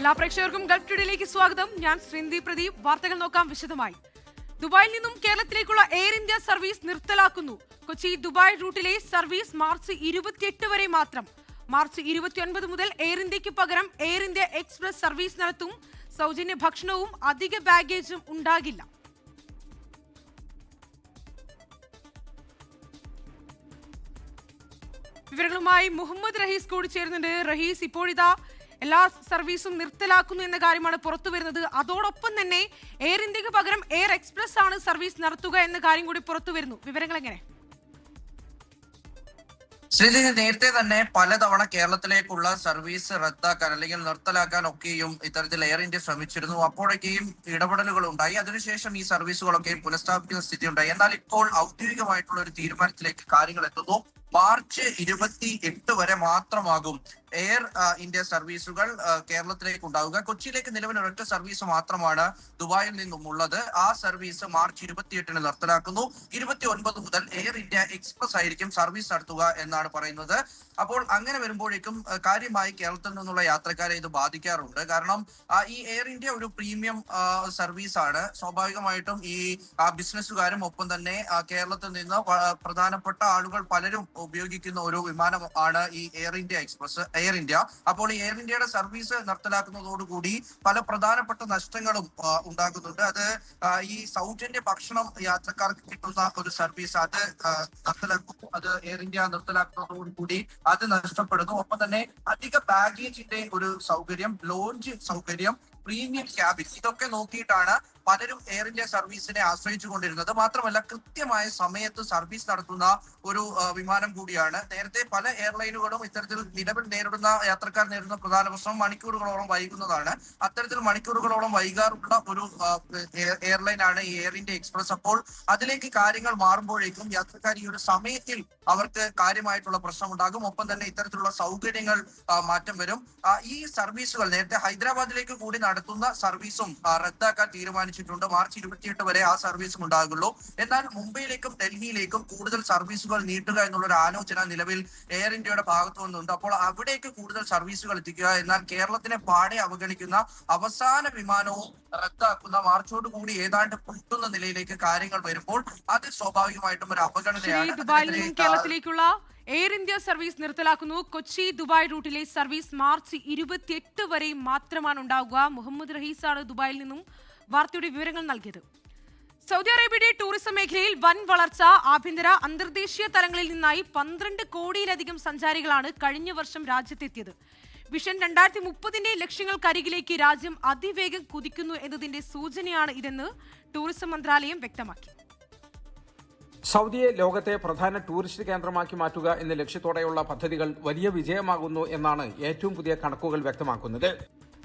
എല്ലാ പ്രേക്ഷകർക്കും ഗൾഫ് ടുഡേയിലേക്ക് സ്വാഗതം. ഞാൻ ശ്രീന്തി പ്രദീപ്. വാർത്തകൾ നോക്കാം വിശദമായി. ദുബായിൽ നിന്നും കേരളത്തിലേക്കുള്ള എയർ ഇന്ത്യ സർവീസ് നിർത്തലാക്കുന്നു. കൊച്ചി ദുബായ് റൂട്ടിലെ സർവീസ് മാർച്ച് 28 വരെ മാത്രം. മാർച്ച് 29 മുതൽ എയർ ഇന്ത്യക്ക് പകരം എയർ ഇന്ത്യ എക്സ്പ്രസ് സർവീസ് നടത്തും. സൗജന്യ ഭക്ഷണവും അധിക ബാഗേജും ഉണ്ടാകില്ല. വിവരങ്ങളുമായി മുഹമ്മദ് റഹീസ് കൂടി ചേരുന്നുണ്ട്. റഹീസ്, ഇപ്പോഴിതാ എല്ലാ സർവീസും നിർത്തലാക്കുന്നു എന്ന കാര്യമാണ് പുറത്തു വരുന്നത്. അതോടൊപ്പം തന്നെ എയർ ഇന്ത്യക്ക് പകരം എയർ എക്സ്പ്രസ് ആണ് സർവീസ് നടത്തുക എന്ന കാര്യം കൂടി പുറത്തു വരുന്നു. വിവരങ്ങൾ എങ്ങനെ? ശ്രീജിത്ത്, നേരത്തെ തന്നെ പലതവണ കേരളത്തിലേക്കുള്ള സർവീസ് റദ്ദാക്കാൻ അല്ലെങ്കിൽ നിർത്തലാക്കാൻ ഒക്കെയും ഇത്തരത്തിൽ എയർ ഇന്ത്യ ശ്രമിച്ചിരുന്നു. അപ്പോഴൊക്കെയും ഇടപെടലുകൾ ഉണ്ടായി. അതിനുശേഷം ഈ സർവീസുകളൊക്കെ പുനഃസ്ഥാപിക്കുന്ന സ്ഥിതി ഉണ്ടായി. എന്നാൽ ഇപ്പോൾ ഔദ്യോഗികമായിട്ടുള്ള ഒരു തീരുമാനത്തിലേക്ക് കാര്യങ്ങൾ എത്തുന്നു. മാർച്ച് 28 വരെ മാത്രമാകും എയർ ഇന്ത്യ സർവീസുകൾ കേരളത്തിലേക്ക് ഉണ്ടാവുക. കൊച്ചിയിലേക്ക് നിലവിൽ ഒരൊറ്റ സർവീസ് മാത്രമാണ് ദുബായിൽ നിന്നും ഉള്ളത്. ആ സർവീസ് മാർച്ച് 28 നിർത്തലാക്കുന്നു. 29 മുതൽ എയർ ഇന്ത്യ എക്സ്പ്രസ് ആയിരിക്കും സർവീസ് നടത്തുക എന്നാണ് പറയുന്നത്. അപ്പോൾ അങ്ങനെ വരുമ്പോഴേക്കും കാര്യമായി കേരളത്തിൽ നിന്നുള്ള യാത്രക്കാരെ ഇത് ബാധിക്കാറുണ്ട്. കാരണം ഈ എയർ ഇന്ത്യ ഒരു പ്രീമിയം സർവീസ് ആണ്. സ്വാഭാവികമായിട്ടും ഈ ബിസിനസ്സുകാരും ഒപ്പം തന്നെ കേരളത്തിൽ നിന്ന് പ്രധാനപ്പെട്ട ആളുകൾ പലരും ഉപയോഗിക്കുന്ന ഒരു വിമാനം ആണ് ഈ air India express, air India. അപ്പോൾ ഈ എയർ ഇന്ത്യയുടെ സർവീസ് നിർത്തലാക്കുന്നതോടുകൂടി പല പ്രധാനപ്പെട്ട നഷ്ടങ്ങളും ഉണ്ടാകുന്നുണ്ട്. അത് ഈ സൗജന്യ ഭക്ഷണം യാത്രക്കാർക്ക് കിട്ടുന്ന ഒരു സർവീസ് അത് നിർത്തലാക്കുന്നു. അത് എയർ ഇന്ത്യ നിർത്തലാക്കുന്നതോടുകൂടി അത് നഷ്ടപ്പെടുന്നു. ഒപ്പം തന്നെ അധിക ബാഗേജിന്റെ ഒരു സൗകര്യം, ലോഞ്ച് സൗകര്യം, പ്രീമിയം ക്യാബിൻ, ഇതൊക്കെ നോക്കിയിട്ടാണ് പലരും എയർ ഇന്ത്യ സർവീസിനെ ആശ്രയിച്ചു കൊണ്ടിരുന്നത്. മാത്രമല്ല കൃത്യമായ സമയത്ത് സർവീസ് നടത്തുന്ന ഒരു വിമാനം കൂടിയാണ്. നേരത്തെ പല എയർലൈനുകളും ഇത്തരത്തിൽ നിലവിൽ യാത്രക്കാർ നേരിടുന്ന പ്രധാന പ്രശ്നം മണിക്കൂറുകളോളം വൈകുന്നതാണ്. അത്തരത്തിൽ മണിക്കൂറുകളോളം വൈകാറുള്ള ഒരു എയർലൈനാണ് ഈ എയർ ഇന്ത്യ എക്സ്പ്രസ്. അപ്പോൾ അതിലേക്ക് കാര്യങ്ങൾ മാറുമ്പോഴേക്കും യാത്രക്കാർ ഈ ഒരു സമയത്തിൽ അവർക്ക് കാര്യമായിട്ടുള്ള പ്രശ്നമുണ്ടാകും. ഒപ്പം തന്നെ ഇത്തരത്തിലുള്ള സൗകര്യങ്ങൾ മാറ്റം വരും. ഈ സർവീസുകൾ നേരത്തെ ഹൈദരാബാദിലേക്ക് കൂടി നടത്തുന്ന സർവീസും റദ്ദാക്കാൻ തീരുമാനിച്ചിട്ടുണ്ട്. മാർച്ച് 28 വരെ ആ സർവീസും ഉണ്ടാകുള്ളൂ. എന്നാൽ മുംബൈയിലേക്കും ഡൽഹിയിലേക്കും കൂടുതൽ സർവീസുകൾ നീട്ടുക എന്നുള്ളൊരു ആലോചന നിലവിൽ എയർ ഇന്ത്യയുടെ ഭാഗത്തു നിന്നുണ്ട്. അപ്പോൾ അവിടേക്ക് കൂടുതൽ സർവീസുകൾ എത്തിക്കുക, എന്നാൽ കേരളത്തിനെ പാടെ അവഗണിക്കുന്ന അവസാന വിമാനവും റദ്ദാക്കുന്ന, മാർച്ചോടുകൂടി ഏതാണ്ട് പൊട്ടുന്ന നിലയിലേക്ക് കാര്യങ്ങൾ വരുമ്പോൾ അത് സ്വാഭാവികമായിട്ടും ഒരു അപകടനയാണ്. കേരളത്തിലേക്കുള്ള എയർ ഇന്ത്യ സർവീസ് നിർത്തലാക്കുന്നു. കൊച്ചി ദുബായ് റൂട്ടിലെ സർവീസ് മാർച്ച് 28 വരെ മാത്രമാണ് ഉണ്ടാവുക. മുഹമ്മദ് റഹീസാണ് ദുബായിൽ നിന്നും വാർത്തയുടെ വിവരങ്ങൾ നൽകിയത്. സൗദി അറേബ്യയുടെ ടൂറിസം മേഖലയിൽ വൻ വളർച്ച. ആഭ്യന്തര അന്തർദേശീയ തലങ്ങളിൽ നിന്നായി 12 കോടിയിലധികം സഞ്ചാരികളാണ് കഴിഞ്ഞ വർഷം രാജ്യത്തെത്തിയത്. വിഷൻ 2030 ലക്ഷ്യങ്ങൾക്കരികിലേക്ക് രാജ്യം അതിവേഗം കുതിക്കുന്നു എന്നതിന്റെ സൂചനയാണ് ഇതെന്ന് ടൂറിസം മന്ത്രാലയം വ്യക്തമാക്കി. സൗദിയെ ലോകത്തെ പ്രധാന ടൂറിസ്റ്റ് കേന്ദ്രമാക്കി മാറ്റുക എന്ന ലക്ഷ്യത്തോടെയുള്ള പദ്ധതികൾ വലിയ വിജയമാകുന്നു എന്നാണ് ഏറ്റവും പുതിയ കണക്കുകൾ വ്യക്തമാക്കുന്നത്.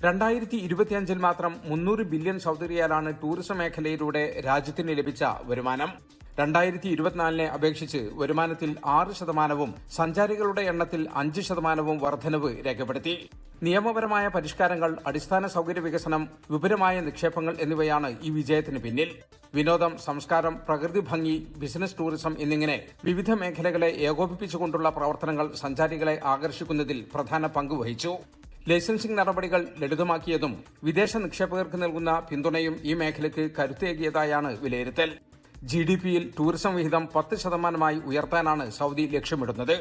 2025 മാത്രം 300 ബില്യൺ സൗദി റിയാലാണ് ടൂറിസം മേഖലയിലൂടെ രാജ്യത്തിന് ലഭിച്ച വരുമാനം. 2024 അപേക്ഷിച്ച് വരുമാനത്തിൽ 6%, സഞ്ചാരികളുടെ എണ്ണത്തിൽ 5% വർധനവ് രേഖപ്പെടുത്തി. നിയമപരമായ പരിഷ്കാരങ്ങൾ, അടിസ്ഥാന സൗകര്യ വികസനം, വിപുലമായ നിക്ഷേപങ്ങൾ എന്നിവയാണ് ഈ വിജയത്തിന് പിന്നിൽ. വിനോദം, സംസ്കാരം, പ്രകൃതി ഭംഗി, ബിസിനസ് ടൂറിസം എന്നിങ്ങനെ വിവിധ മേഖലകളെ ഏകോപിപ്പിച്ചുകൊണ്ടുള്ള പ്രവർത്തനങ്ങൾ സഞ്ചാരികളെ ആകർഷിക്കുന്നതിൽ പ്രധാന പങ്ക് വഹിച്ചു. ലൈസൻസിംഗ് നടപടികൾ ലളിതമാക്കിയതും വിദേശ നിക്ഷേപകർക്ക് നൽകുന്ന പിന്തുണയും ഈ മേഖലയ്ക്ക് കരുത്തേകിയതായാണ് വിലയിരുത്തൽ. GDPയിൽ ടൂറിസം വിഹിതം 10% ഉയർത്താനാണ് സൗദി ലക്ഷ്യമിടുന്നത്.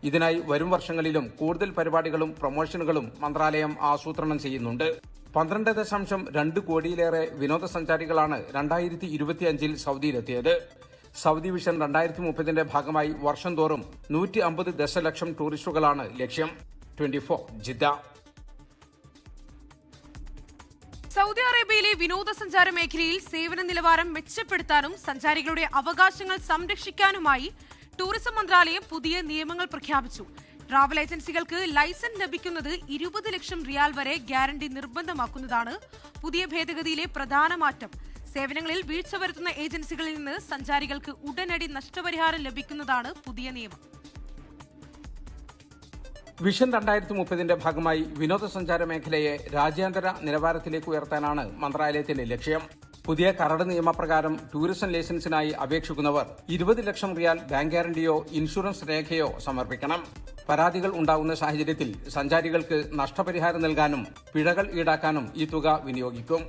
ഇതിനായി വരും വർഷങ്ങളിലും കൂടുതൽ പരിപാടികളും പ്രൊമോഷനുകളും മന്ത്രാലയം ആസൂത്രണം ചെയ്യുന്നുണ്ട്. 12.2 കോടിയിലേറെ വിനോദസഞ്ചാരികളാണ് 2025 സൗദിയിലെത്തിയത്. സൗദി വിഷൻ 2030 ഭാഗമായി വർഷം തോറും 150 ദശലക്ഷം ടൂറിസ്റ്റുകളാണ് ലക്ഷ്യം. 24 ജിദ്ദ. സൗദി അറേബ്യയിലെ വിനോദസഞ്ചാര മേഖലയിൽ സേവന നിലവാരം മെച്ചപ്പെടുത്താനും സഞ്ചാരികളുടെ അവകാശങ്ങൾ സംരക്ഷിക്കാനുമായി ടൂറിസം മന്ത്രാലയം പുതിയ നിയമങ്ങൾ പ്രഖ്യാപിച്ചു. ട്രാവൽ ഏജൻസികൾക്ക് ലൈസൻസ് ലഭിക്കുന്നത് 20 ലക്ഷം റിയാൽ വരെ ഗ്യാരണ്ടി നിർബന്ധമാക്കുന്നതാണ് പുതിയ ഭേദഗതിയിലെ പ്രധാന മാറ്റം. സേവനങ്ങളിൽ വീഴ്ച വരുത്തുന്ന ഏജൻസികളിൽ നിന്ന് സഞ്ചാരികൾക്ക് ഉടനടി നഷ്ടപരിഹാരം ലഭിക്കുന്നതാണ് പുതിയ നിയമം. വിഷൻ 2030 ഭാഗമായി വിനോദസഞ്ചാര മേഖലയെ രാജ്യാന്തര നിലവാരത്തിലേക്ക് ഉയർത്താനാണ് മന്ത്രാലയത്തിന്റെ ലക്ഷ്യം. പുതിയ കരട് നിയമപ്രകാരം ടൂറിസം ലൈസൻസിനായി അപേക്ഷിക്കുന്നവർ 20 ലക്ഷം റിയാൽ ബാങ്ക് ഗ്യാരണ്ടിയോ ഇൻഷുറൻസ് രേഖയോ സമർപ്പിക്കണം. പരാതികൾ ഉണ്ടാകുന്ന സാഹചര്യത്തിൽ സഞ്ചാരികൾക്ക് നഷ്ടപരിഹാരം നൽകാനും പിഴകൾ ഈടാക്കാനും ഈ തുക വിനിയോഗിക്കും.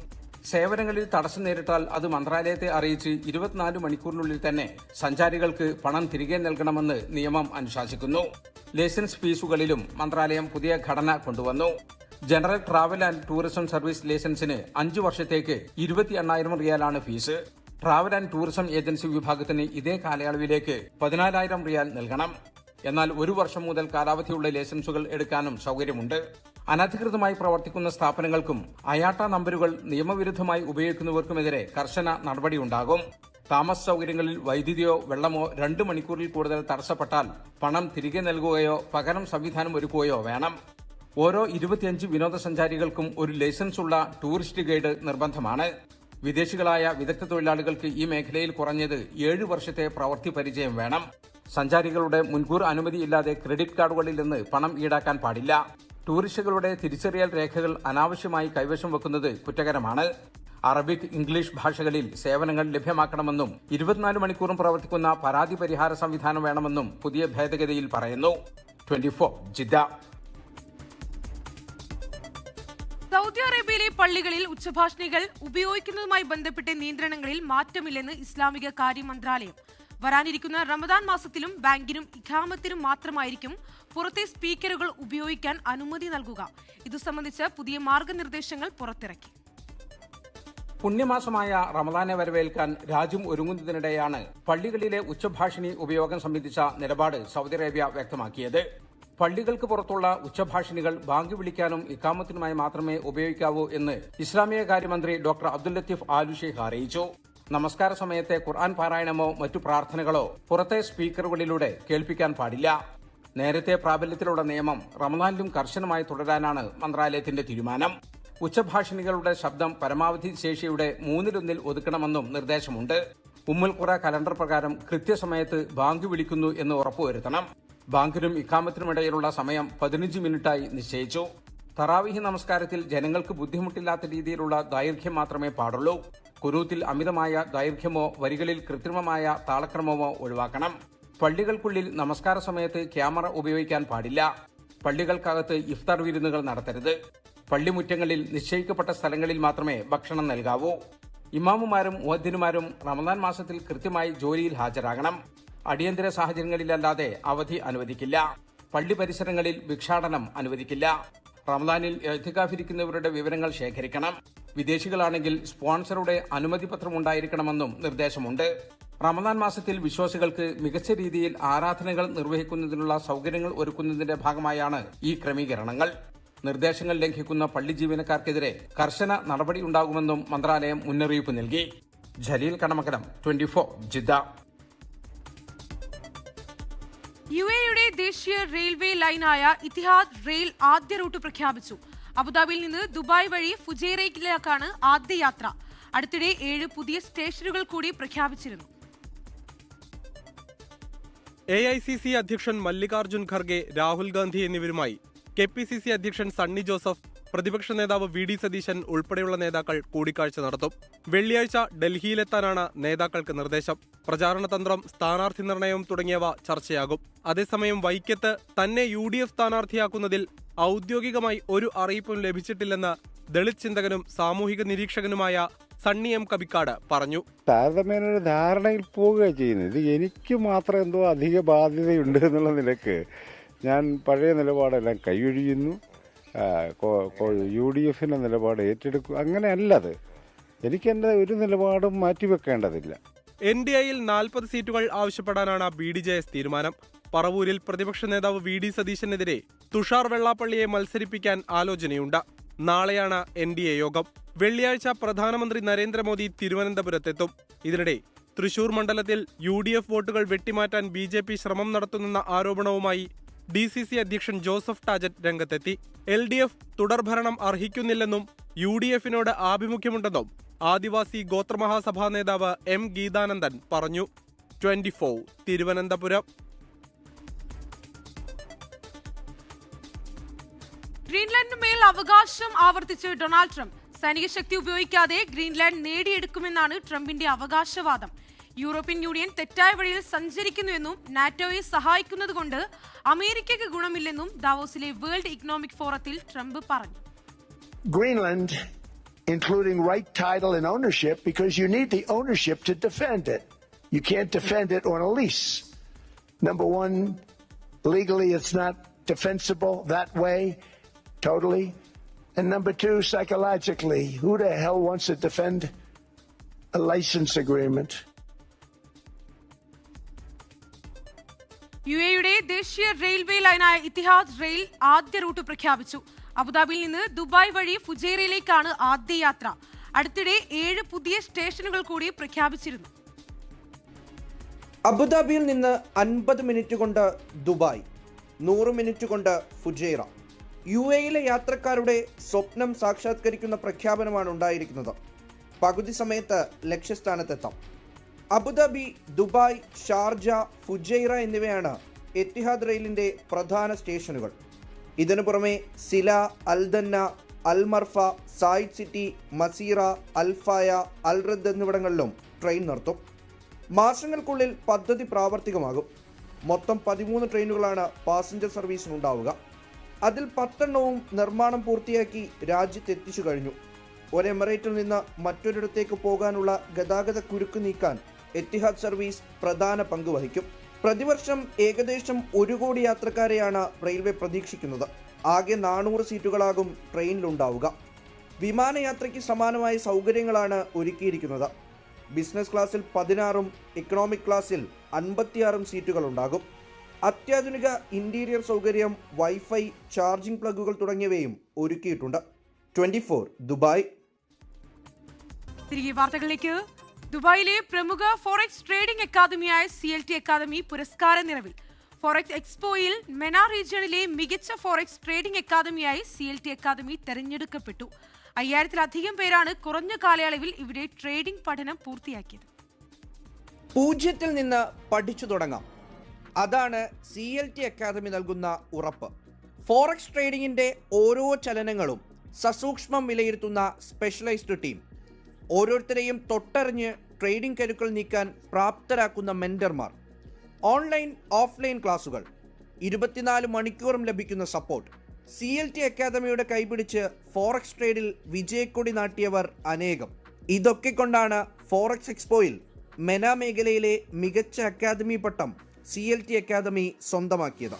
സേവനങ്ങളിൽ തടസ്സം നേരിട്ടാൽ അത് മന്ത്രാലയത്തെ അറിയിച്ച് 24 മണിക്കൂറിനുള്ളിൽ തന്നെ സഞ്ചാരികൾക്ക് പണം തിരികെ നൽകണമെന്ന് നിയമം അനുശാസിക്കുന്നു. ലൈസൻസ് ഫീസുകളിലും മന്ത്രാലയം പുതിയ ഘടന കൊണ്ടുവന്നു. General travel and tourism service ലൈസൻസിന് 5 വർഷത്തേക്ക് 28,000 റിയാലാണ് ഫീസ്. ട്രാവൽ ആൻഡ് ടൂറിസം ഏജൻസി വിഭാഗത്തിന് ഇതേ കാലയളവിലേക്ക് 14,000 റിയാൽ നൽകണം. എന്നാൽ 1 വർഷം മുതൽ കാലാവധിയുള്ള ലൈസൻസുകൾ എടുക്കാനും സൗകര്യമുണ്ട്. അനധികൃതമായി പ്രവർത്തിക്കുന്ന സ്ഥാപനങ്ങൾക്കും അയാട്ട നമ്പരുകൾ നിയമവിരുദ്ധമായി ഉപയോഗിക്കുന്നവർക്കുമെതിരെ കർശന നടപടിയുണ്ടാകും. താമസ സൗകര്യങ്ങളിൽ വൈദ്യുതിയോ വെള്ളമോ 2 മണിക്കൂറിൽ കൂടുതൽ തടസ്സപ്പെട്ടാൽ പണം തിരികെ നൽകുകയോ പകരം സംവിധാനം ഒരുക്കുകയോ വേണം. ഓരോ 25 വിനോദസഞ്ചാരികൾക്കും ഒരു ലൈസൻസ് ഉള്ള ടൂറിസ്റ്റ് ഗൈഡ് നിർബന്ധമാണ്. വിദേശികളായ വിദഗ്ധ തൊഴിലാളികൾക്ക് ഈ മേഖലയിൽ കുറഞ്ഞത് 7 വർഷത്തെ പ്രവൃത്തി പരിചയം വേണം. സഞ്ചാരികളുടെ മുൻകൂർ അനുമതിയില്ലാതെ ക്രെഡിറ്റ് കാർഡുകളിൽ നിന്ന് പണം ഈടാക്കാൻ പാടില്ല. ടൂറിസ്റ്റുകളുടെ തിരിച്ചറിയൽ രേഖകൾ അനാവശ്യമായി കൈവശം വെക്കുന്നത് കുറ്റകരമാണ്. അറബിക്, ഇംഗ്ലീഷ് ഭാഷകളിൽ സേവനങ്ങൾ ലഭ്യമാക്കണമെന്നും 24 മണിക്കൂറും പ്രവർത്തിക്കുന്ന പരാതി പരിഹാര സംവിധാനം വേണമെന്നും പുതിയ ഭേദഗതിയിൽ പറയുന്നു. 24 ജിദ്ദ. സൗദി അറേബ്യയിലെ പള്ളികളിൽ ഉച്ചഭാഷിണികൾ ഉപയോഗിക്കുന്നതുമായി ബന്ധപ്പെട്ട നിയന്ത്രണങ്ങളിൽ മാറ്റമില്ലെന്ന് ഇസ്ലാമിക കാര്യ മന്ത്രാലയം. വരാനിരിക്കുന്ന റമദാൻ മാസത്തിലും ബാങ്കിനും ഇഖാമത്തിനും മാത്രമായിരിക്കും പുറത്തെ സ്പീക്കറുകൾ ഉപയോഗിക്കാൻ അനുമതി നൽകുക. ഇതു സംബന്ധിച്ച് പുതിയ മാർഗനിർദ്ദേശങ്ങൾ പുറത്തിറക്കി. പുണ്യമാസമായ റമദാനെ വരവേൽക്കാൻ രാജ്യം ഒരുങ്ങുന്നതിനിടെയാണ് പള്ളികളിലെ ഉച്ചഭാഷിണി ഉപയോഗം സംബന്ധിച്ച നിലപാട് സൗദി അറേബ്യ വ്യക്തമാക്കിയത്. പള്ളികൾക്ക് പുറത്തുള്ള ഉച്ചഭാഷിണികൾ ബാങ്ക് വിളിക്കാനും ഇഖാമത്തിനുമായി മാത്രമേ ഉപയോഗിക്കാവൂ എന്ന് ഇസ്ലാമിക കാര്യമന്ത്രി ഡോക്ടർ അബ്ദുൽ ലത്തീഫ് ആലു ഷെയ്ഖ് അറിയിച്ചു. നമസ്കാര സമയത്തെ ഖുർആൻ പാരായണമോ മറ്റു പ്രാർത്ഥനകളോ പുറത്തെ സ്പീക്കറുകളിലൂടെ കേൾപ്പിക്കാൻ പാടില്ല. നേരത്തെ പ്രാബല്യത്തിലുള്ള നിയമം റമദാനിലും കർശനമായി തുടരാനാണ് മന്ത്രാലയത്തിന്റെ തീരുമാനം. ഉച്ചഭാഷിണികളുടെ ശബ്ദം പരമാവധി ശേഷിയുടെ 1/3 ഒതുക്കണമെന്നും നിർദ്ദേശമുണ്ട്. ഉമ്മുൽ ഖുറ കലണ്ടർ പ്രകാരം കൃത്യസമയത്ത് ബാങ്ക് വിളിക്കുന്നു എന്ന് ഉറപ്പുവരുത്തണം. ബാങ്കിനും ഇഖാമത്തിനുമിടയിലുള്ള സമയം 15 മിനിറ്റായി നിശ്ചയിച്ചു. തറാവീഹ് നമസ്കാരത്തിൽ ജനങ്ങൾക്ക് ബുദ്ധിമുട്ടില്ലാത്ത രീതിയിലുള്ള ദൈർഘ്യം മാത്രമേ പാടുള്ളൂ. കുനൂത്തിൽ അമിതമായ ദൈർഘ്യമോ വരികളിൽ കൃത്രിമമായ താളക്രമമോ ഒഴിവാക്കണം. പള്ളികൾക്കുള്ളിൽ നമസ്കാര സമയത്ത് ക്യാമറ ഉപയോഗിക്കാൻ പാടില്ല. പള്ളികൾക്കകത്ത് ഇഫ്താർ വിരുന്നുകൾ നടത്തരുത്. പള്ളിമുറ്റങ്ങളിൽ നിശ്ചയിക്കപ്പെട്ട സ്ഥലങ്ങളിൽ മാത്രമേ ഭക്ഷണം നൽകാവൂ. ഇമാമുമാരും മുഅദ്ദിനുമാരും റമദാൻ മാസത്തിൽ കൃത്യമായി ജോലിയിൽ ഹാജരാകണം. അടിയന്തര സാഹചര്യങ്ങളിലല്ലാതെ അവധി അനുവദിക്കില്ല. പള്ളി പരിസരങ്ങളിൽ ഭിക്ഷാടനം അനുവദിക്കില്ല. റമദാനിൽ ഇഅ്തികാഫിരിക്കുന്നവരുടെ വിവരങ്ങൾ ശേഖരിക്കണം. വിദേശികളാണെങ്കിൽ സ്പോൺസറുടെ അനുമതിപത്രം ഉണ്ടായിരിക്കണമെന്നും നിർദ്ദേശമുണ്ട്. റമദാൻ മാസത്തിൽ വിശ്വാസികൾക്ക് മികച്ച രീതിയിൽ ആരാധനകൾ നിർവഹിക്കുന്നതിനുള്ള സൗകര്യങ്ങൾ ഒരുക്കുന്നതിന്റെ ഭാഗമായാണ് ഈ ക്രമീകരണങ്ങൾ. നിർദ്ദേശങ്ങൾ ലംഘിക്കുന്ന പള്ളി ജീവനക്കാർക്കെതിരെ കർശന നടപടിയുണ്ടാകുമെന്നും മന്ത്രാലയം മുന്നറിയിപ്പ് നൽകി. ജലീൽ കണമകലം, 24 ജിദ്ദ. യുഎഇയുടെ ദേശീയ റെയിൽവേ ലൈനായ ഇത്തിഹാദ് റെയിൽ ആദ്യ റൂട്ട് പ്രഖ്യാപിച്ചു. അബുദാബിയിൽ നിന്ന് ദുബായ് വഴി ഫുജൈറയിലേക്കാണ് ആദ്യ യാത്ര. അടുത്തിടെ 7 പുതിയ സ്റ്റേഷനുകൾ കൂടി പ്രഖ്യാപിച്ചിരുന്നു. AICC അധ്യക്ഷൻ മല്ലികാർജുൻ ഖർഗെ, രാഹുൽ ഗാന്ധി എന്നിവരുമായി KPCC അധ്യക്ഷൻ സണ്ണി ജോസഫ്, പ്രതിപക്ഷ നേതാവ് VD സതീശൻ ഉൾപ്പെടെയുള്ള നേതാക്കൾ കൂടിക്കാഴ്ച നടത്തും. വെള്ളിയാഴ്ച ഡൽഹിയിലെത്താനാണ് നേതാക്കൾക്ക് നിർദ്ദേശം. പ്രചാരണ തന്ത്രം, സ്ഥാനാർത്ഥി നിർണയം തുടങ്ങിയവ ചർച്ചയാകും. അതേസമയം വൈക്കത്ത് തന്നെ UDF സ്ഥാനാർത്ഥിയാക്കുന്നതിൽ ഔദ്യോഗികമായി ഒരു അറിയിപ്പും ലഭിച്ചിട്ടില്ലെന്ന് ദളിത് ചിന്തകനും സാമൂഹിക നിരീക്ഷകനുമായ സണ്ണി M കബിക്കാട് പറഞ്ഞു. താരതമ്യേന ഒരു ധാരണയിൽ പോവുകയാണ് ചെയ്യുന്നത്. ഇത് എനിക്ക് മാത്രം എന്തോ അധിക ബാധ്യതയുണ്ട് എന്നുള്ള നിലക്ക് ഞാൻ പഴയ നിലപാടെല്ലാം കൈയൊഴിയുന്നു. UDFന്റെ നിലപാട് ഏറ്റെടുക്കും. അങ്ങനെയല്ലത്. എനിക്കെൻ്റെ ഒരു നിലപാടും മാറ്റിവെക്കേണ്ടതില്ല. NDAയിൽ 40 സീറ്റുകൾ ആവശ്യപ്പെടാനാണ് BDJS തീരുമാനം. പറവൂരിൽ പ്രതിപക്ഷ നേതാവ് VD സതീശനെതിരെ തുഷാർ വെള്ളാപ്പള്ളിയെ മത്സരിപ്പിക്കാൻ ആലോചനയുണ്ട്. നാളെയാണ് NDA യോഗം. വെള്ളിയാഴ്ച പ്രധാനമന്ത്രി നരേന്ദ്രമോദി തിരുവനന്തപുരത്തെത്തും. ഇതിനിടെ തൃശൂർ മണ്ഡലത്തിൽ UDF വോട്ടുകൾ വെട്ടിമാറ്റാൻ BJP ശ്രമം നടത്തുന്നെന്ന ആരോപണവുമായി DCC അധ്യക്ഷൻ ജോസഫ് ടാജറ്റ് രംഗത്തെത്തി. LDF തുടർഭരണം അർഹിക്കുന്നില്ലെന്നും UDFനോട് ആഭിമുഖ്യമുണ്ടെന്നും ആദിവാസി ഗോത്രമഹാസഭാ നേതാവ് M ഗീതാനന്ദൻ പറഞ്ഞു. 24 തിരുവനന്തപുരം. ഗ്രീൻലാൻഡിനുമേൽ അവകാശം ആവർത്തിച്ച് ഡൊണാൾഡ് ട്രംപ്. സൈനിക ശക്തി ഉപയോഗിക്കാതെ ഗ്രീൻലാൻഡ് നേടിയെടുക്കുമെന്നാണ് ട്രംപിന്റെ അവകാശവാദം. യൂറോപ്യൻ യൂണിയൻ തെറ്റായ വഴിയിൽ സഞ്ചരിക്കുന്നുവെന്നും നാറ്റോയെ സഹായിക്കുന്നതുകൊണ്ട് അമേരിക്കയ്ക്ക് ഗുണമില്ലെന്നും ദാവോസിലെ വേൾഡ് ഇക്കണോമിക് ഫോറത്തിൽ ട്രംപ് പറഞ്ഞു. Greenland, including right title and ownership, because you need the ownership to defend it. You can't defend it on a lease. Number one, legally it's not defensible that way, totally. And number two, psychologically, who the hell wants to defend a license agreement? യുഎഇയുടെ ദേശീയ railway ലൈനായ Etihad rail ആദ്യ root പ്രഖ്യാപിച്ചു. അബുദാബിയിൽ നിന്ന് Dubai വഴി ഫുജൈറയിലേക്കാണ് ആദ്യ യാത്ര. അടുത്തിടെ 7 പുതിയ സ്റ്റേഷനുകൾ കൂടി പ്രഖ്യാപിച്ചിരുന്നു. അബുദാബിയിൽ നിന്ന് 50 മിനിറ്റ് കൊണ്ട് ദുബായ്, 100 മിനിറ്റ് കൊണ്ട് ഫുജൈറ. യുഎഇയിലെ യാത്രക്കാരുടെ സ്വപ്നം സാക്ഷാത്കരിക്കുന്ന പ്രഖ്യാപനമാണ് ഉണ്ടായിരിക്കുന്നത്. പകുതി സമയത്ത് ലക്ഷ്യസ്ഥാനത്തെത്താം. അബുദാബി, ദുബായ്, ഷാർജ, ഫുജൈറ എന്നിവയാണ് എത്തിഹാദ് റെയിലിൻ്റെ പ്രധാന സ്റ്റേഷനുകൾ. ഇതിനു പുറമെ സില, അൽദന്ന, അൽമർഫ, സായിദ് സിറ്റി, മസീറ, അൽഫായ, അൽറദ് എന്നിവിടങ്ങളിലും ട്രെയിൻ നിർത്തും. മാസങ്ങൾക്കുള്ളിൽ പദ്ധതി പ്രാവർത്തികമാകും. മൊത്തം 13 ട്രെയിനുകളാണ് പാസഞ്ചർ സർവീസിനുണ്ടാവുക. അതിൽ 10 നിർമ്മാണം പൂർത്തിയാക്കി രാജ്യത്തെത്തിച്ചു കഴിഞ്ഞു. ഒരു എമിറേറ്റിൽ നിന്ന് മറ്റൊരിടത്തേക്ക് പോകാനുള്ള ഗതാഗത കുരുക്ക് നീക്കാൻ എത്തിഹാദ് സർവീസ് പ്രധാന പങ്ക് വഹിക്കും. പ്രതിവർഷം ഏകദേശം 1 കോടി യാത്രക്കാരെയാണ് റെയിൽവേ പ്രതീക്ഷിക്കുന്നത്. ആകെ 400 സീറ്റുകളാകും ട്രെയിനിലുണ്ടാവുക. വിമാനയാത്രയ്ക്ക് സമാനമായ സൗകര്യങ്ങളാണ് ഒരുക്കിയിരിക്കുന്നത്. ബിസിനസ് ക്ലാസ്സിൽ 16 ഇക്കണോമിക് ക്ലാസ്സിൽ 56 സീറ്റുകളുണ്ടാകും. അത്യാധുനിക ഇന്റീരിയർ സൗകര്യം, വൈഫൈ, ചാർജിംഗ് പ്ലഗുകൾ തുടങ്ങിയവയും ഒരുക്കിയിട്ടുണ്ട്. 24 ദുബായ്. തിരികെ വാർത്തകളിലേക്ക്. ദുബായിലെ പ്രമുഖ ഫോറക്സ് ട്രേഡിംഗ് അക്കാദമിയായ CLT അക്കാദമി പുരസ്കാര നിറവിൽ. ഫോറക്സ് എക്സ്പോയിൽ മെന റീജിയണിലെ മികച്ച ഫോറക്സ് ട്രേഡിംഗ് അക്കാദമിയായി CLT അക്കാദമി തെരഞ്ഞെടുക്കപ്പെട്ടു. 5000-ലധികം പേരാണ് കുറഞ്ഞ കാലയളവിൽ ഇവിടെ ട്രേഡിംഗ് പഠനം പൂർത്തിയാക്കിയത്. 0 നിന്ന് പഠിച്ചു തുടങ്ങാം. അതാണ് CLT അക്കാദമി നൽകുന്ന ഉറപ്പ്. ഫോറക്സ് ട്രേഡിംഗിന്റെ ഓരോ ചലനങ്ങളും സസൂക്ഷ്മം വിലയിരുത്തുന്ന സ്പെഷ്യലൈസ്ഡ് ടീം, ഓരോരുത്തരെയും തൊട്ടറിഞ്ഞ് ട്രേഡിംഗ് കരുക്കൾ നീക്കാൻ പ്രാപ്തരാക്കുന്ന മെന്റർമാർ, ഓൺലൈൻ ഓഫ്ലൈൻ ക്ലാസുകൾ, 24 മണിക്കൂറും ലഭിക്കുന്ന സപ്പോർട്ട്. CLT അക്കാദമിയുടെ കൈപിടിച്ച് ഫോറക്സ് ട്രേഡിൽ വിജയക്കൊടി നാട്ടിയവർ അനേകം. ഇതൊക്കെ കൊണ്ടാണ് ഫോറക്സ് എക്സ്പോയിൽ മെന മേഖലയിലെ മികച്ച അക്കാദമി പട്ടം CLT അക്കാദമി സ്വന്തമാക്കിയത്.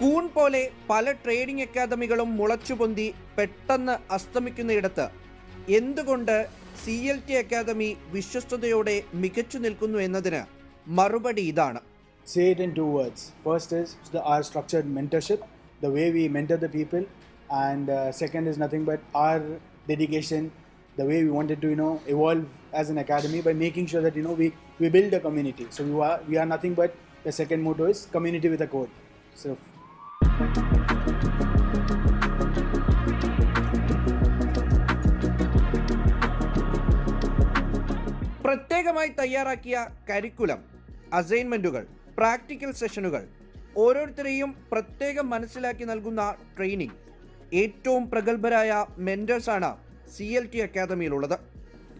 കൂൺ പോലെ പല ട്രേഡിംഗ് അക്കാദമികളും മുളച്ചുപൊന്തി പെട്ടെന്ന് അസ്തമിക്കുന്നയിടത്ത് എന്തുകൊണ്ട് CLT അക്കാദമി വിശ്വസ്തയോടെ മികച്ചു നിൽക്കുന്നു എന്നതിന് മറുപടി ഇതാണ്. Say it in 2 words. First is our structured mentorship, the way we mentor the people, and second is nothing but our dedication, the way we wanted to evolve as an academy by making sure that we build a community. So we are nothing but, the second motto is community with a code. So പ്രത്യേകമായി തയ്യാറാക്കിയ curriculum, അസൈൻമെന്റുകൾ, practical സെഷനുകൾ, ഓരോരുത്തരെയും പ്രത്യേകം മനസ്സിലാക്കി നൽകുന്ന training, ഏറ്റവും പ്രഗത്ഭരായ മെന്റേഴ്സാണ് CLT അക്കാദമിയിലുള്ളത്.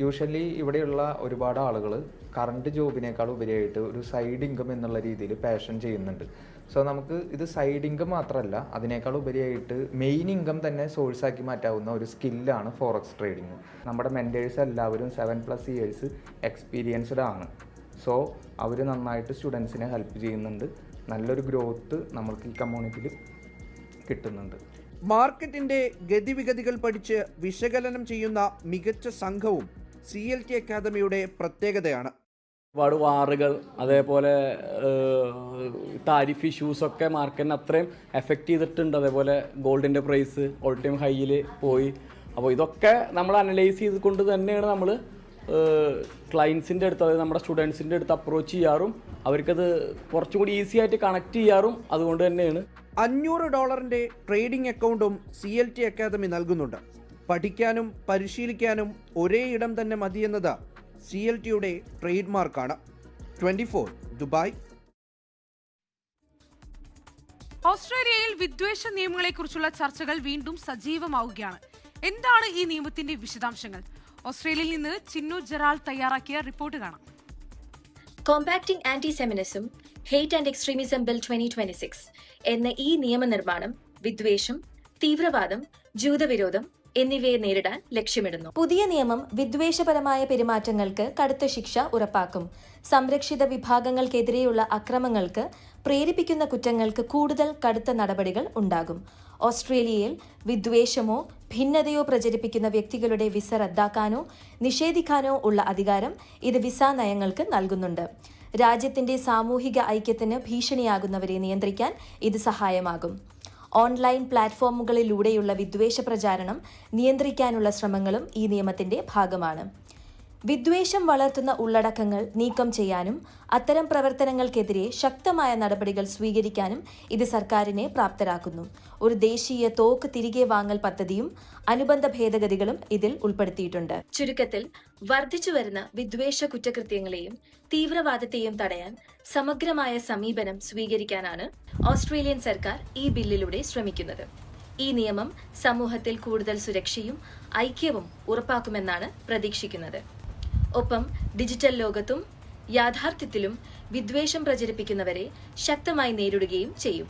യൂഷ്വലി ഇവിടെയുള്ള ഒരുപാട് ആളുകൾ കറണ്ട് ജോബിനേക്കാൾ ഉപരിയായിട്ട് ഒരു സൈഡ് ഇൻകം എന്നുള്ള രീതിയിൽ പാഷൻ ചെയ്യുന്നുണ്ട്. സോ നമുക്ക് ഇത് സൈഡ് ഇൻകം മാത്രമല്ല, അതിനേക്കാൾ ഉപരിയായിട്ട് മെയിൻ ഇൻകം തന്നെ സോഴ്സാക്കി മാറ്റാവുന്ന ഒരു സ്കില്ലാണ് ഫോറക്സ് ട്രേഡിങ്. നമ്മുടെ മെൻറ്റേഴ്സ് എല്ലാവരും 7+ ഇയേഴ്സ് എക്സ്പീരിയൻസ്ഡ് ആണ്. സോ അവർ നന്നായിട്ട് സ്റ്റുഡൻസിനെ ഹെൽപ്പ് ചെയ്യുന്നുണ്ട്. നല്ലൊരു ഗ്രോത്ത് നമ്മൾക്ക് ഈ കമ്മ്യൂണിറ്റിയിൽ കിട്ടുന്നുണ്ട്. മാർക്കറ്റിന്റെ ഗതിവിഗതികൾ പഠിച്ച് വിശകലനം ചെയ്യുന്ന മികച്ച സംഘവും CLT അക്കാദമിയുടെ പ്രത്യേകതയാണ്. ഒരുപാട് വാറുകൾ, അതേപോലെ താരിഫ് ഇഷ്യൂസൊക്കെ മാർക്കറ്റിനെ അത്രയും എഫക്റ്റ് ചെയ്തിട്ടുണ്ട്. അതേപോലെ ഗോൾഡിൻ്റെ പ്രൈസ് ഓൾ ടൈം ഹൈയിൽ പോയി. അപ്പോൾ ഇതൊക്കെ നമ്മൾ അനലൈസ് ചെയ്തുകൊണ്ട് തന്നെയാണ് നമ്മൾ ക്ലയൻസിൻ്റെ അടുത്ത്, അതായത് നമ്മുടെ സ്റ്റുഡൻസിൻ്റെ അടുത്ത് അപ്രോച്ച് ചെയ്യാറും അവർക്കത് കുറച്ചും കൂടി ഈസി ആയിട്ട് കണക്ട് ചെയ്യാറും അതുകൊണ്ട് തന്നെയാണ്. $500 ട്രേഡിംഗ് അക്കൗണ്ടും CLT അക്കാദമി നൽകുന്നുണ്ട്. പഠിക്കാനും പരിശീലിക്കാനും ഒരേ ഇടം തന്നെ മതിയെന്നത് CLTയുടെ ട്രേഡ് മാർക്കാണ്. 24 ദുബായ്. ഓസ്ട്രേലിയയിൽ വിദ്വേഷ നിയമങ്ങളെക്കുറിച്ചുള്ള ചർച്ചകൾ വീണ്ടും സജീവമാവുകയാണ്. എന്താണ് ഈ നിയമത്തിന്റെ വിശദാംശങ്ങൾ? ഓസ്ട്രേലിയയിൽ നിന്ന് ചിന്നു ജെറാൾ തയ്യാറാക്കിയ റിപ്പോർട്ട് കാണാം. Combating antisemitism, hate and extremism bill 2026 എന്ന ഈ നിയമനിർമ്മാണം വിദ്വേഷം, തീവ്രവാദം, ജൂതവിരോധം എന്നിവയെ നേരിടാൻ ലക്ഷ്യമിടുന്നു. പുതിയ നിയമം വിദ്വേഷപരമായ പെരുമാറ്റങ്ങൾക്ക് കടുത്ത ശിക്ഷ ഉറപ്പാക്കും. സംരക്ഷിത വിഭാഗങ്ങൾക്കെതിരെയുള്ള അക്രമങ്ങൾക്ക് പ്രേരിപ്പിക്കുന്ന കുറ്റങ്ങൾക്ക് കൂടുതൽ കടുത്ത നടപടികൾ ഉണ്ടാകും. ഓസ്ട്രേലിയയിൽ വിദ്വേഷമോ ഭിന്നതയോ പ്രചരിപ്പിക്കുന്ന വ്യക്തികളുടെ വിസ റദ്ദാക്കാനോ നിഷേധിക്കാനോ ഉള്ള അധികാരം ഇത് വിസ നയങ്ങൾക്ക് നൽകുന്നുണ്ട്. രാജ്യത്തിന്റെ സാമൂഹിക ഐക്യത്തിന് ഭീഷണിയാകുന്നവരെ നിയന്ത്രിക്കാൻ ഇത് സഹായമാകും. ഓൺലൈൻ പ്ലാറ്റ്ഫോമുകളിലൂടെയുള്ള വിദ്വേഷ പ്രചാരണം നിയന്ത്രിക്കാനുള്ള ശ്രമങ്ങളും ഈ നിയമത്തിന്റെ ഭാഗമാണ്. വിദ്വേഷം വളർത്തുന്ന ഉള്ളടക്കങ്ങൾ നീക്കം ചെയ്യാനും അത്തരം പ്രവർത്തനങ്ങൾക്കെതിരെ ശക്തമായ നടപടികൾ സ്വീകരിക്കാനും ഇത് സർക്കാരിനെ പ്രാപ്തരാക്കുന്നു. ഒരു ദേശീയ തോക്ക് തിരികെ വാങ്ങൽ പദ്ധതിയും അനുബന്ധ ഭേദഗതികളും ഇതിൽ ഉൾപ്പെടുത്തിയിട്ടുണ്ട്. ചുരുക്കത്തിൽ, വർദ്ധിച്ചുവരുന്ന വിദ്വേഷ കുറ്റകൃത്യങ്ങളെയും തീവ്രവാദത്തെയും തടയാൻ സമഗ്രമായ സമീപനം സ്വീകരിക്കാനാണ് ഓസ്ട്രേലിയൻ സർക്കാർ ഈ ബില്ലിലൂടെ ശ്രമിക്കുന്നത്. ഈ നിയമം സമൂഹത്തിൽ കൂടുതൽ സുരക്ഷയും ഐക്യവും ഉറപ്പാക്കുമെന്നാണ് പ്രതീക്ഷിക്കുന്നത്. ഒപ്പം ഡിജിറ്റൽ ലോകത്തും യാഥാർത്ഥ്യത്തിലും വിദ്വേഷം പ്രചരിപ്പിക്കുന്നവരെ ശക്തമായി നേരിടുകയും ചെയ്യും.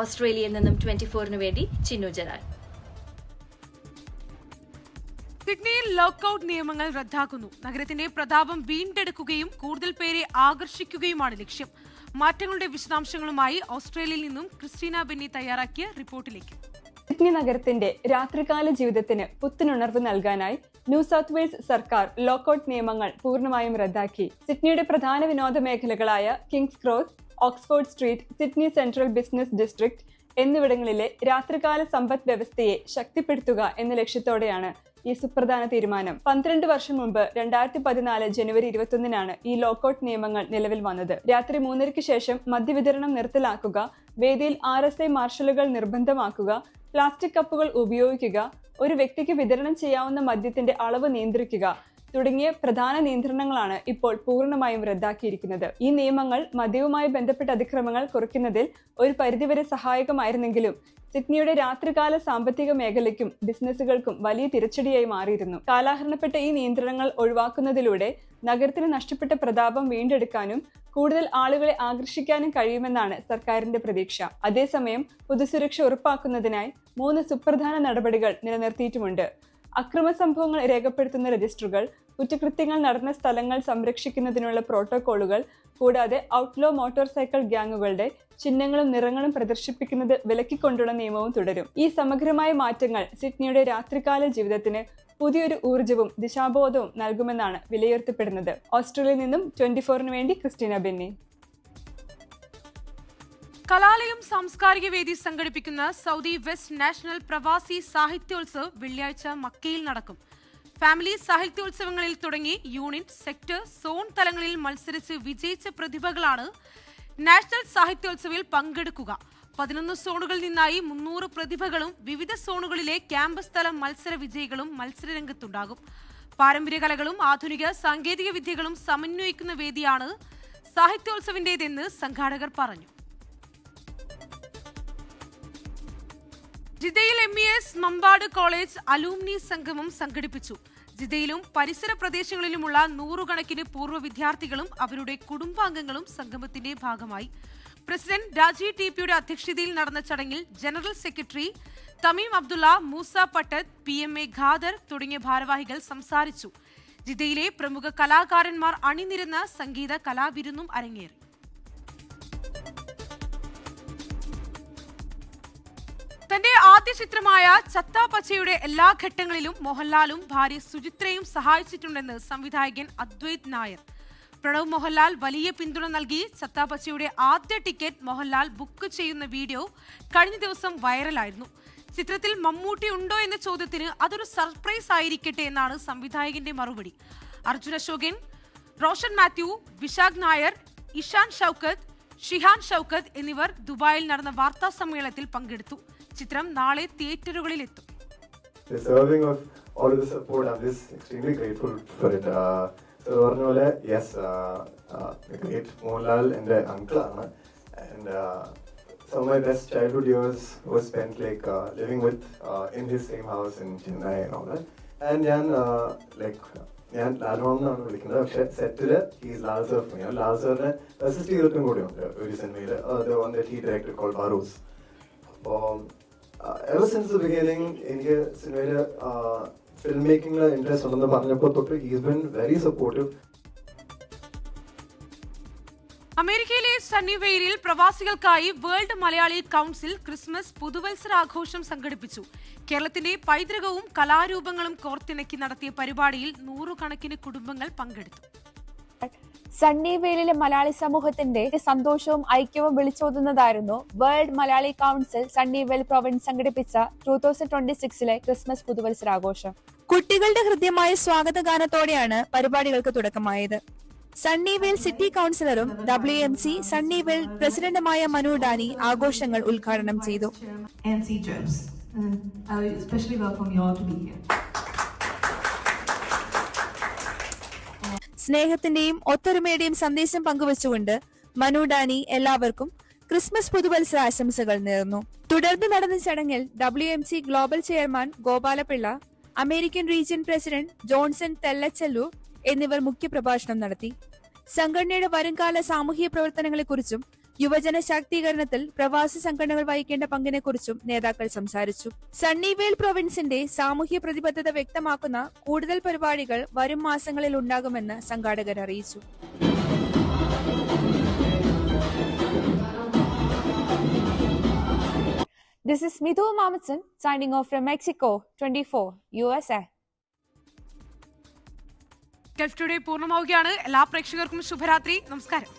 ഓസ്ട്രേലിയയിൽ നിന്നും 24 വേണ്ടി ചിന്നു ജെറാൾ. സിഡ്നിയിൽ ലോക്കൌട്ട് നിയമങ്ങൾ റദ്ദാക്കുന്നു. നഗരത്തിന്റെ പ്രതാപം വീണ്ടെടുക്കുകയും കൂടുതൽ പേരെ ആകർഷിക്കുകയുമാണ് ലക്ഷ്യം. മാറ്റങ്ങളുടെ വിശദാംശങ്ങളുമായി ഓസ്ട്രേലിയയിൽ നിന്നും ക്രിസ്റ്റീന ബെന്നി തയ്യാറാക്കിയ റിപ്പോർട്ടിലേക്ക്. സിഡ്നി നഗരത്തിന്റെ രാത്രികാല ജീവിതത്തിന് പുത്തനുണർവ് നൽകാനായി ന്യൂ സൗത്ത് വെയിൽസ് സർക്കാർ ലോക്കൌട്ട് നിയമങ്ങൾ പൂർണ്ണമായും റദ്ദാക്കി. സിഡ്നിയുടെ പ്രധാന വിനോദ മേഖലകളായ Kings Cross, Oxford Street, Sydney central business district എന്നിവിടങ്ങളിലെ രാത്രികാല സമ്പദ് വ്യവസ്ഥയെ ശക്തിപ്പെടുത്തുക എന്ന ലക്ഷ്യത്തോടെയാണ് ഈ സുപ്രധാന തീരുമാനം. 12 വർഷം മുമ്പ് 2014 ജനുവരി 21 ഈ ലോക്കൌട്ട് നിയമങ്ങൾ നിലവിൽ വന്നത്. രാത്രി 3:30 ശേഷം മദ്യവിതരണം നിർത്തലാക്കുക, വേദിയിൽ RSI മാർഷലുകൾ നിർബന്ധമാക്കുക, പ്ലാസ്റ്റിക് കപ്പുകൾ ഉപയോഗിക്കുക, ഒരു വ്യക്തിക്ക് വിതരണം ചെയ്യാവുന്ന മദ്യത്തിന്റെ അളവ് നിയന്ത്രിക്കുക തുടങ്ങിയ പ്രധാന നിയന്ത്രണങ്ങളാണ് ഇപ്പോൾ പൂർണ്ണമായും റദ്ദാക്കിയിരിക്കുന്നത്. ഈ നിയമങ്ങൾ മദ്യവുമായി ബന്ധപ്പെട്ട അതിക്രമങ്ങൾ കുറയ്ക്കുന്നതിൽ ഒരു പരിധിവരെ സഹായകമായിരുന്നെങ്കിലും സിഡ്നിയുടെ രാത്രികാല സാമ്പത്തിക മേഖലയ്ക്കും ബിസിനസ്സുകൾക്കും വലിയ തിരിച്ചടിയായി മാറിയിരുന്നു. കാലഹരണപ്പെട്ട ഈ നിയന്ത്രണങ്ങൾ ഒഴിവാക്കുന്നതിലൂടെ നഗരത്തിന് നഷ്ടപ്പെട്ട പ്രതാപം വീണ്ടെടുക്കാനും കൂടുതൽ ആളുകളെ ആകർഷിക്കാനും കഴിയുമെന്നാണ് സർക്കാരിന്റെ പ്രതീക്ഷ. അതേസമയം പൊതുസുരക്ഷ ഉറപ്പാക്കുന്നതിനായി 3 സുപ്രധാന നടപടികൾ നിലനിർത്തിയിട്ടുമുണ്ട്. അക്രമ സംഭവങ്ങൾ രേഖപ്പെടുത്തുന്ന രജിസ്റ്ററുകൾ, കുറ്റകൃത്യങ്ങൾ നടന്ന സ്ഥലങ്ങൾ സംരക്ഷിക്കുന്നതിനുള്ള പ്രോട്ടോകോളുകൾ, കൂടാതെ ഔട്ട്ലോ മോട്ടോർ സൈക്കിൾ ഗ്യാങ്ങുകളുടെ ചിഹ്നങ്ങളും നിറങ്ങളും പ്രദർശിപ്പിക്കുന്നത് വിലക്കിക്കൊണ്ടുള്ള നിയമവും തുടരും. ഈ സമഗ്രമായ മാറ്റങ്ങൾ സിഡ്നിയുടെ രാത്രികാല ജീവിതത്തിന് പുതിയൊരു ഊർജ്ജവും ദിശാബോധവും നൽകുമെന്നാണ് വിലയിരുത്തപ്പെടുന്നത്. ഓസ്ട്രേലിയയിൽ നിന്നും 24 വേണ്ടി ക്രിസ്റ്റീന ബെന്നി. കലാലയം സാംസ്കാരിക വേദി സംഘടിപ്പിക്കുന്ന സൗദി വെസ്റ്റ് നാഷണൽ പ്രവാസി സാഹിത്യോത്സവ് വെള്ളിയാഴ്ച മക്കയിൽ നടക്കും. ഫാമിലി സാഹിത്യോത്സവങ്ങളിൽ തുടങ്ങി യൂണിറ്റ്, സെക്ടർ, സോൺ തലങ്ങളിൽ മത്സരിച്ച് വിജയിച്ച പ്രതിഭകളാണ് നാഷണൽ സാഹിത്യോത്സവിൽ പങ്കെടുക്കുക. 11 സോണുകളിൽ നിന്നായി 300 പ്രതിഭകളും വിവിധ സോണുകളിലെ ക്യാമ്പസ് തല മത്സര വിജയികളും മത്സരരംഗത്തുണ്ടാകും. പാരമ്പര്യ കലകളും ആധുനിക സാങ്കേതിക വിദ്യകളും സമന്വയിക്കുന്ന വേദിയാണ് സാഹിത്യോത്സവിന്റേതെന്ന് സംഘാടകർ പറഞ്ഞു. ജിദ്ദയിൽ MES മമ്പാട് കോളേജ് അലൂമിനി സംഗമം സംഘടിപ്പിച്ചു. ജിദ്ദയിലും പരിസര പ്രദേശങ്ങളിലുമുള്ള 100 കണക്കിന് പൂർവ്വ വിദ്യാർത്ഥികളും അവരുടെ കുടുംബാംഗങ്ങളും സംഗമത്തിന്റെ ഭാഗമായി. പ്രസിഡന്റ് രാജി TPയുടെ അധ്യക്ഷതയിൽ നടന്ന ചടങ്ങിൽ general secretary Thameem Abdulla, Moosa Pattath, PMA Khader തുടങ്ങിയ ഭാരവാഹികൾ സംസാരിച്ചു. ജിദ്ദയിലെ പ്രമുഖ കലാകാരന്മാർ അണിനിരന്ന സംഗീത കലാവിരുന്നും അരങ്ങേറി. തന്റെ ആദ്യ ചിത്രമായ ചത്ത പച്ചയുടെ എല്ലാ ഘട്ടങ്ങളിലും മോഹൻലാലും ഭാര്യ സുചിത്രയും സഹായിച്ചിട്ടുണ്ടെന്ന് സംവിധായകൻ അദ്വൈത് നായർ. പ്രണവ് മോഹൻലാൽ വലിയ പിന്തുണ നൽകി ചത്ത പച്ചയുടെ ആദ്യ ടിക്കറ്റ് മോഹൻലാൽ ബുക്ക് ചെയ്യുന്ന വീഡിയോ കഴിഞ്ഞ ദിവസം വൈറലായിരുന്നു. ചിത്രത്തിൽ മമ്മൂട്ടി ഉണ്ടോ എന്ന ചോദ്യത്തിന് അതൊരു സർപ്രൈസ് ആയിരിക്കട്ടെ എന്നാണ് സംവിധായകന്റെ മറുപടി. അർജുൻ അശോകൻ, റോഷൻ മാത്യു, വിശാഖ് നായർ, ഇഷാൻ ഷൌക്കത്ത്, ഷിഹാൻ ഷൌക്കത്ത് എന്നിവർ ദുബായിൽ നടന്ന വാർത്താ സമ്മേളനത്തിൽ പങ്കെടുത്തു. ചിത്രം നാളെ തിയേറ്ററുകളിൽ എത്തും. പറഞ്ഞ പോലെ യെസ്, മോഹൻലാൽ എൻ്റെ അങ്കിളാണ്. And some of my best childhood years was spent like living with in his same house in Chennai and all that. And ഞാൻ ലാൽമോഹൻ എന്നാണ് വിളിക്കുന്നത്. പക്ഷെ സെറ്റില് ഹീസ് ലാൽ സർ. ലാൽ സാറിനെ അസിസ്റ്റ് ചെയ്തിട്ടും കൂടിയുണ്ട് ഒരു സിനിമയില്. He directed called Barroz. അപ്പോൾ എവർ സിൻസ് ദ ബിഗിനിങ് എനിക്ക് സിനിമയില് ഫിലിം മേക്കിംഗിൽ ഇൻട്രസ്റ്റ് ഉണ്ടെന്ന് പറഞ്ഞപ്പോൾ തൊട്ട് ഹീസ് ബീൻ വെരി സപ്പോർട്ടീവ്. അമേരിക്കയിലെ സണ്ണിവെയിലിൽ പ്രവാസികൾക്കായി വേൾഡ് മലയാളി കൗൺസിൽ ക്രിസ്മസ് പുതുവത്സരാഘോഷം സംഘടിപ്പിച്ചു. കേരളത്തിന്റെ പൈതൃകവും കലാരൂപങ്ങളും കോർത്തിണക്കി നടത്തിയ പരിപാടിയിൽ 100 കണക്കിന് കുടുംബങ്ങൾ പങ്കെടുത്തു. സണ്ണിവെയിലിലെ മലയാളി സമൂഹത്തിന്റെ സന്തോഷവും ഐക്യവും വിളിച്ചോതുന്നതായിരുന്നു വേൾഡ് മലയാളി കൗൺസിൽ സണ്ണിവെയിൽ പ്രൊവിൻസ് സംഘടിപ്പിച്ച 2026 ക്രിസ്മസ് പുതുവത്സരാഘോഷം. കുട്ടികളുടെ ഹൃദ്യമായ സ്വാഗതഗാനത്തോടെയാണ് പരിപാടികൾക്ക് തുടക്കമായത്. സണ്ണിവെയിൽ സിറ്റി കൗൺസിലറും WMC സണ്ണിവെയിൽ പ്രസിഡന്റുമായ മനു ഡാനി ആഘോഷങ്ങൾ ഉദ്ഘാടനം ചെയ്തു. സ്നേഹത്തിന്റെയും ഒത്തൊരുമയുടെയും സന്ദേശം പങ്കുവച്ചുകൊണ്ട് മനു ഡാനി എല്ലാവർക്കും ക്രിസ്മസ് പുതുവത്സര ആശംസകൾ നേർന്നു. തുടർന്ന് നടന്ന ചടങ്ങിൽ WMC global chairman Gopalapillai, American region president Johnson Thellachallur എന്നിവർ മുഖ്യപ്രഭാഷണം നടത്തി. സംഘടനയുടെ വരുംകാല സാമൂഹിക പ്രവർത്തനങ്ങളെക്കുറിച്ചും യുവജന ശാക്തീകരണത്തിൽ പ്രവാസി സംഘടനകൾ വഹിക്കേണ്ട പങ്കിനെക്കുറിച്ചും നേതാക്കൾ സംസാരിച്ചു. സണ്ണിവെയിൽ പ്രൊവിൻസിന്റെ സാമൂഹ്യ പ്രതിബദ്ധത വ്യക്തമാക്കുന്ന കൂടുതൽ പരിപാടികൾ വരും മാസങ്ങളിൽ ഉണ്ടാകുമെന്ന് സംഘാടകർ അറിയിച്ചു. This is Midhu Mamatson signing off from Mexico 24 USA. Gulf today പൂർണ്ണമാവുകയാണ്. എല്ലാ പ്രേക്ഷകർക്കും ശുഭരാത്രി. നമസ്കാരം.